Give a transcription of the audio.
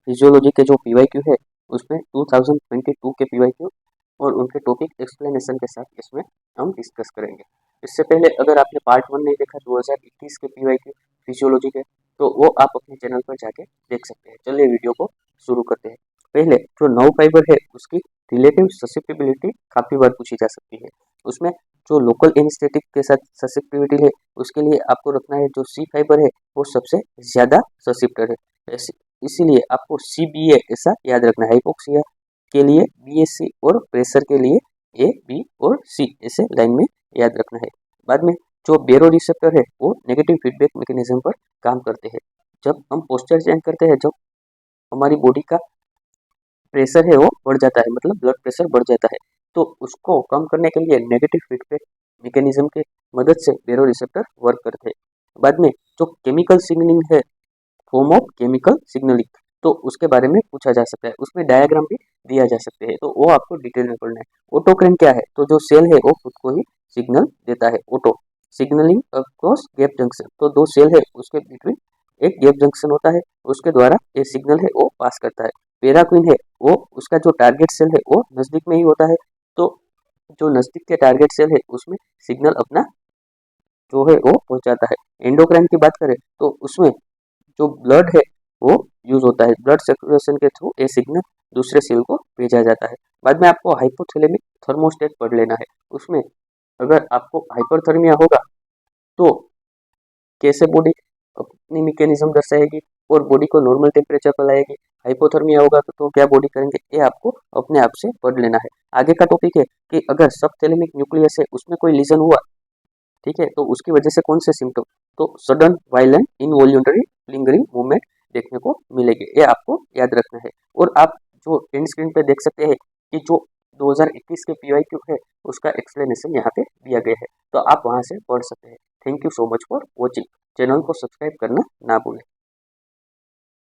Physiology के जो PYQ है उसमें 2022 के पीवाईक्यू और उनके टॉपिक एक्सप्लेनेशन के साथ इसमें हम डिस्कस करेंगे। इससे पहले अगर आपने पार्ट 1 नहीं देखा 2021 के पीवाईक्यू फिजियोलॉजी के, तो वो आप अपने चैनल पर जाके देख सकते हैं। चलिए वीडियो को शुरू करते हैं। पहले जो नर्व फाइबर है उसकी रिलेटिव ससेप्टिबिलिटी काफ़ी बार पूछी जा सकती है। उसमें जो लोकल एनेस्थेटिक के साथ ससेप्टिबिलिटी है उसके लिए आपको रखना है जो सी फाइबर है वो सबसे ज़्यादा ससेप्टर है, इसीलिए आपको CBA ऐसा याद रखना है। हाइपोक्सिया के लिए BSC और प्रेशर के लिए A, B और C ऐसे लाइन में याद रखना है। बाद में जो बेरो रिसेप्टर है वो नेगेटिव फीडबैक मैकेनिज्म पर काम करते हैं। जब हम पोस्चर चेंज करते हैं, जब हमारी बॉडी का प्रेशर है वो बढ़ जाता है, मतलब ब्लड प्रेशर बढ़ जाता है, तो उसको कम करने के लिए नेगेटिव फीडबैक मैकेनिज्म की मदद से बेरो रिसेप्टर वर्क करते हैं। बाद में जो केमिकल सिग्नलिंग है, फॉर्म ऑफ केमिकल सिग्नलिंग, तो उसके बारे में पूछा जा सकता है। उसमें डायग्राम भी दिया जा सकते हैं, तो वो आपको डिटेल में पढ़ना है। ऑटोक्राइन क्या है? तो जो सेल है वो खुद को ही सिग्नल देता है। Auto signalling across gap junction, तो दो सेल है उसके बिटवीन एक गैप जंक्शन होता है, उसके द्वारा ये सिग्नल है वो पास करता है। पैराक्विन है वो उसका जो टारगेट सेल है वो नज़दीक में ही होता है, तो जो नज़दीक के टारगेट सेल है उसमें सिग्नल अपना जो है वो पहुंचाता है। एंडोक्राइन की बात करें तो उसमें जो ब्लड है वो यूज होता है, ब्लड सर्कुलेशन के थ्रू ये सिग्नल दूसरे सेल को भेजा जाता है। बाद में आपको हाइपोथैलेमिक थर्मोस्टेट पढ़ लेना है। उसमें अगर आपको हाइपरथर्मिया होगा तो कैसे बॉडी अपनी मैकेनिज्म दर्शाएगी और बॉडी को नॉर्मल टेम्परेचर पर लाएगी। हाइपोथर्मिया होगा तो क्या बॉडी करेंगे, ये आपको अपने आप से पढ़ लेना है। आगे का टॉपिक है कि अगर सबथैलेमिक न्यूक्लियस है उसमें कोई लीजन हुआ, ठीक है, तो उसकी वजह से कौन से सिम्टम, तो sudden violent involuntary lingering movement देखने को मिलेगी, ये आपको याद रखना है। और आप जो एंड स्क्रीन पे देख सकते हैं कि जो 2021 के पीवाईक्यू है उसका एक्सप्लेनेशन यहाँ पे दिया गया है, तो आप वहाँ से पढ़ सकते हैं। Thank you so much for watching. Channel को सब्सक्राइब करना ना भूलें।